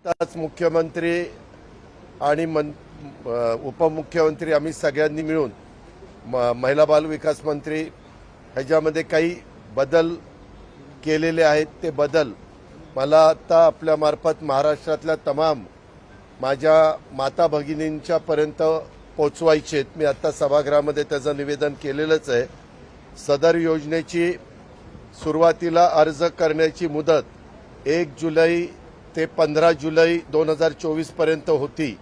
आताच मुख्यमंत्री आणि उपमुख्यमंत्री आम्ही सगळ्यांनी मिळून महिला बाल विकास मंत्री ह्याच्यामध्ये काही बदल केलेले आहेत। ते बदल मला आता आपल्या मार्फत महाराष्ट्रातल्या तमाम माझ्या माता भगिनींच्या पर्यंत पोहोचवायचे आहेत। मी आता सभागृहामध्ये त्याचं निवेदन केलेलंच आहे। सदर योजनेची सुरुवातीला अर्ज करण्याची मुदत 1 जुलै ते 15 जुलै 2024 पर्यंत होती।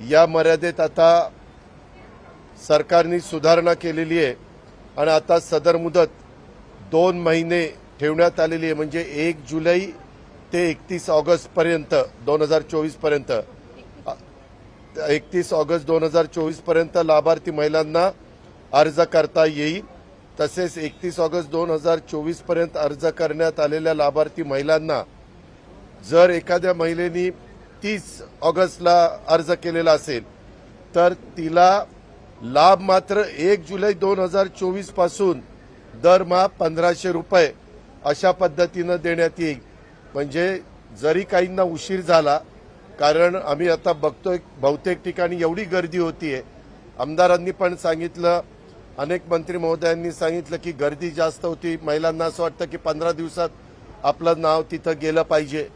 या मर्यादेत आता सरकारने सुधारणा केलेली आहे आणि आता सदर मुदत 2 महिने ठेवण्यात आलेली आहे। म्हणजे 1 जुलै ते 31 ऑगस्ट पर्यंत 2024 पर्यंत 31 ऑगस्ट 2024 पर्यंत लाभार्थी महिलांना अर्ज करता येईल। तसेच 31 ऑगस्ट 2024 पर्यंत अर्ज करण्यात आलेल्या लाभार्थी महिलांना जर एखाद्या महिलेनी 30 ऑगस्टला अर्ज केलेला असेल तर तिला लाभ मात्र 1 जुलै 2024 पासून दरमहा 1500 रुपये अशा पद्धतीनं देण्यात येईल। म्हणजे जरी काहींना उशीर झाला, कारण आम्ही आता बघतोय बहुतेक ठिकाणी एवढी गर्दी होतीये, आमदारांनी पण सांगितलं, अनेक मंत्री महोदयांनी सांगितलं की गर्दी जास्त होती, महिलांना असं वाटतं की 15 दिवसात आपलं नाव तिथं गेलं पाहिजे,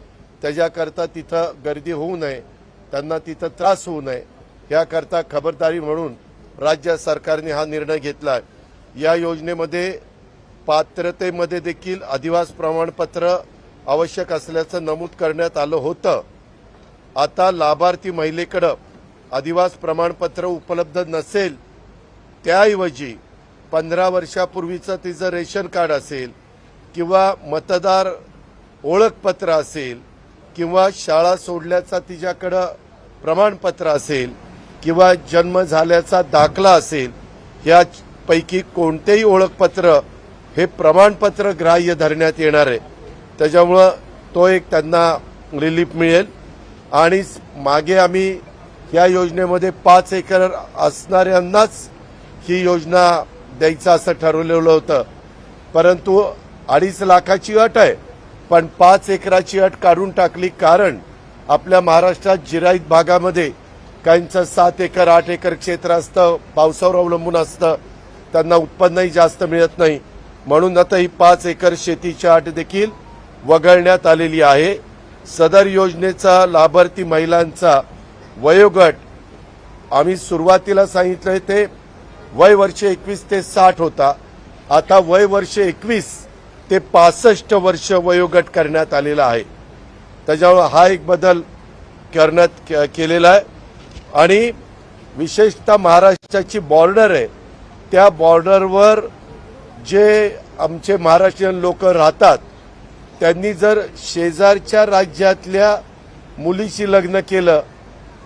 त्याच्याकरता तिथं गर्दी होऊ नये, त्यांना तिथं त्रास होऊ नये, याकरता खबरदारी म्हणून राज्य सरकारने हा निर्णय घेतला। या योजनेमध्ये पात्रतेमध्ये देखील अधिवास प्रमाणपत्र आवश्यक असल्याचं नमूद करण्यात आलं होतं। आता लाभार्थी महिलेकडे अधिवास प्रमाणपत्र उपलब्ध नसेल, त्याऐवजी 15 वर्षापूर्वीचं तिचं रेशन कार्ड असेल किंवा मतदार ओळखपत्र असेल किंवा शाळा सोडल्याचा तिच्याकडे प्रमाणपत्र असेल किंवा जन्म झाल्याचा दाखला असेल, यापैकी कोणतेही ओळखपत्र हे प्रमाणपत्र ग्राह्य धरण्यात येणार आहे। त्याच्यामुळं तो एक त्यांना रिलीफ मिळेल। आणि मागे आम्ही या योजनेमध्ये 5 एकर असणाऱ्यांनाच ही योजना द्यायचं असं ठरवलेलं होतं, परंतु 2.5 लाखाची अट आहे, पण 5 एकराची अट काढून टाकली। कारण आपल्या महाराष्ट्रात जिरायत भागामध्ये काहींचं 7 एकर 8 एकर क्षेत्र असतं, पावसावर अवलंबून असतं, त्यांना उत्पन्नही जास्त मिळत नाही, म्हणून आता ही 5 एकर शेतीची अट देखील वगळण्यात आलेली आहे। सदर योजनेचा लाभार्थी महिलांचा वयोगट आम्ही सुरुवातीला सांगितलं ते वय वर्ष 21 ते 60 होता, आता वय वर्ष 21 ते 65 वर्ष वयोगट करण्यात आलेला आहे। त्याच्यामुळे हा एक बदल करण्यात केलेला आहे। आणि विशेषतः महाराष्ट्राची बॉर्डर आहे, त्या बॉर्डरवर जे आमचे महाराष्ट्रीयन लोक राहतात, त्यांनी जर शेजारच्या राज्यातल्या मुलीशी लग्न केलं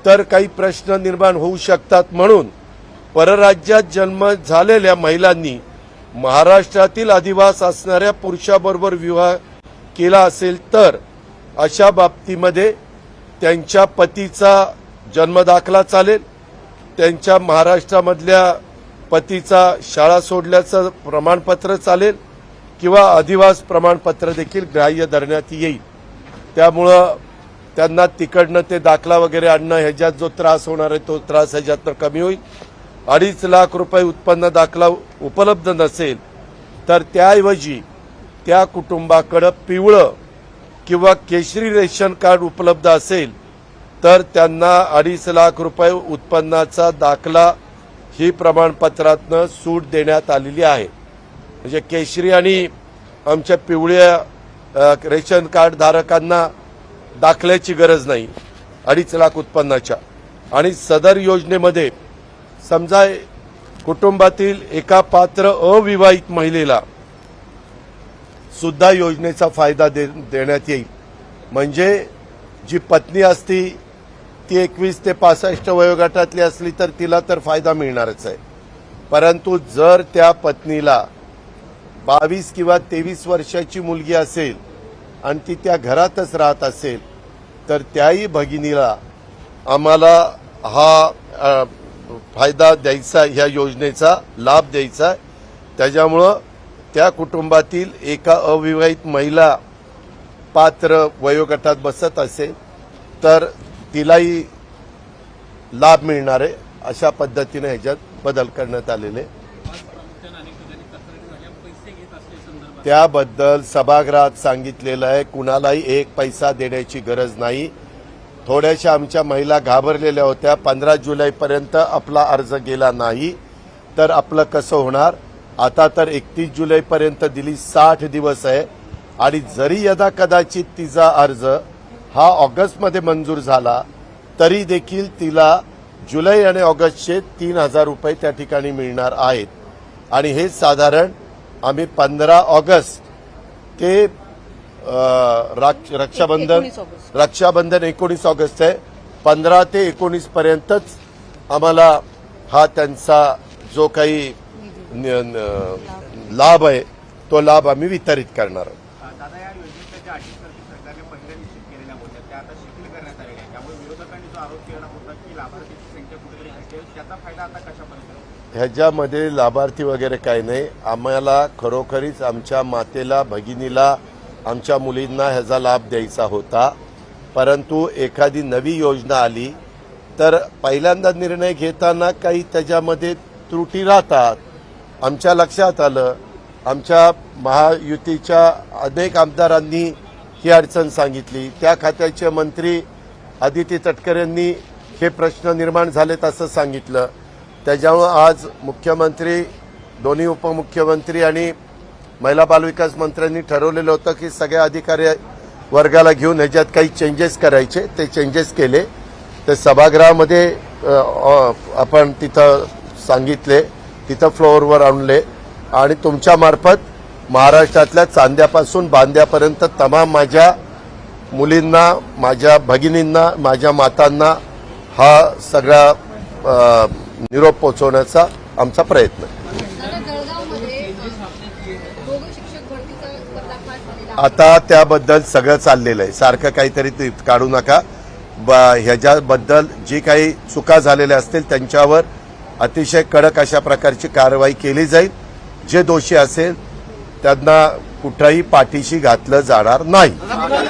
तर काही प्रश्न निर्माण होऊ शकतात, म्हणून परराज्यात जन्म झालेल्या महिलांनी महाराष्ट्रातील अधिवास असणाऱ्या पुरुषाबरोबर विवाह केला असेल तर अशा बाबतीमध्ये त्यांच्या पतीचा जन्मदाखला चालेल, त्यांच्या महाराष्ट्रामधल्या पतीचा शाळा सोडल्याचं प्रमाणपत्र चालेल किंवा अधिवास प्रमाणपत्र देखील ग्राह्य धरण्यात येईल। त्यामुळं त्यांना तिकडनं ते दाखला वगैरे आणणं ह्याच्यात जो त्रास होणार आहे तो त्रास ह्याच्यातनं कमी होईल। 2.5 लाख रुपये उत्पन्न दाखला उपलब्ध नसेल तर त्याऐवजी त्या कुटुंबाकडे पिवळं किंवा केशरी रेशन कार्ड उपलब्ध असेल तर त्यांना 2.5 लाख रुपये उत्पन्नाचा दाखला ही प्रमाणपत्रातनं सूट देण्यात आलेली आहे। म्हणजे केशरी आणि आमच्या पिवळ्या रेशन कार्ड धारकांना दाखल्याची गरज नाही 2.5 लाख उत्पन्नाच्या। आणि सदर योजनेमध्ये समजा कुटुंबातील एका पात्र अविवाहित महिलेला सुद्धा योजनेचा फायदा देण्यात येईल। म्हणजे जी पत्नी असती ती 21 ते 65 वयोगटातली असली तर तिला तर फायदा मिळणारच आहे, परंतु जर त्या पत्नीला 22 किंवा 23 वर्षाची मुलगी असेल आणि ती त्या घरातच राहत असेल तर त्याही भगिनीला आम्हाला हा फायदा द्यायचा, ह्या योजनेचा लाभ द्यायचा। त्याच्यामुळं त्या कुटुंबातील एका अविवाहित महिला पात्र वयोगटात बसत असेल तर तिलाही लाभ मिळणार आहे अशा पद्धतीने ह्याच्यात बदल करण्यात आलेले. त्याबद्दल सभागृहात सांगितलेलं आहे, कुणालाही एक पैसा देण्याची गरज नाही. थोड्याशा आमच्या महिला घाबरलेल्या होत्या, 15 जुलैपर्यंत आपला अर्ज गेला नाही तर आपलं कसं होणार. आता तर 31 जुलैपर्यंत दिली, 60 दिवस आहे. आणि जरी यदा कदाचित तिचा अर्ज हा ऑगस्टमध्ये मंजूर झाला तरी देखील तिला जुलै आणि ऑगस्टचे 3,000 रुपये त्या ठिकाणी मिळणार आहेत. आणि हे साधारण आम्ही 15 ऑगस्ट ते रक्षाबंधन 19 ऑगस्ट आहे, 15 ते 19 पर्यंतच आम्हाला हा त्यांचा जो काही लाभ आहे तो लाभ आम्ही वितरित करणार आहोत. दादा, या योजनेच्या ज्या अटी सरकारने पहिल्या निश्चित केलेल्या होत्या त्या आता शिथिल करण्यात आलेल्या आहेत. त्यामुळे विरोधकांनी जो आरोप केला होता की लाभार्थीची संख्या कुठेतरी घटेल, त्याचा फायदा आता कशापर्यंत? ह्याच्यामध्ये लाभार्थी वगैरे काही नाही. आम्हाला खरोखरीच आमच्या मातेला, भगिनीला, आमच्या मुलींना ह्याचा लाभ द्यायचा होता. परंतु एखादी नवी योजना आली तर पहिल्यांदा निर्णय घेताना काही त्याच्यामध्ये त्रुटी राहतात. आमच्या लक्षात आलं, आमच्या महायुतीच्या अनेक आमदारांनी ही अडचण सांगितली. त्या खात्याचे मंत्री अदिती तटकरे यांनी हे प्रश्न निर्माण झालेत असं सांगितलं. त्याच्यामुळे आज मुख्यमंत्री, दोन्ही उपमुख्यमंत्री आणि महिला बालविकास मंत्र्यांनी ठरवलेलं होतं की सगळ्या अधिकारी वर्गाला घेऊन ह्याच्यात काही चेंजेस करायचे. ते चेंजेस केले, ते सभागृहामध्ये आपण तिथं सांगितले, तिथं फ्लोअरवर आणले आणि तुमच्या मार्फत महाराष्ट्रातल्या चांद्यापासून बांद्यापर्यंत तमाम माझ्या मुलींना, माझ्या भगिनींना, माझ्या मातांना हा सगळा निरोप पोहोचवण्याचा आमचा प्रयत्न आहे. आता त्याबद्दल सगळं चाललेलं आहे, सारखं काहीतरी ते काढू नका. ह्याच्याबद्दल जी काही चुका झालेल्या असतील त्यांच्यावर अतिशय कडक अशा प्रकारची कारवाई केली जाईल. जे दोषी असेल त्यांना कुठंही पाठीशी घातलं जाणार नाही.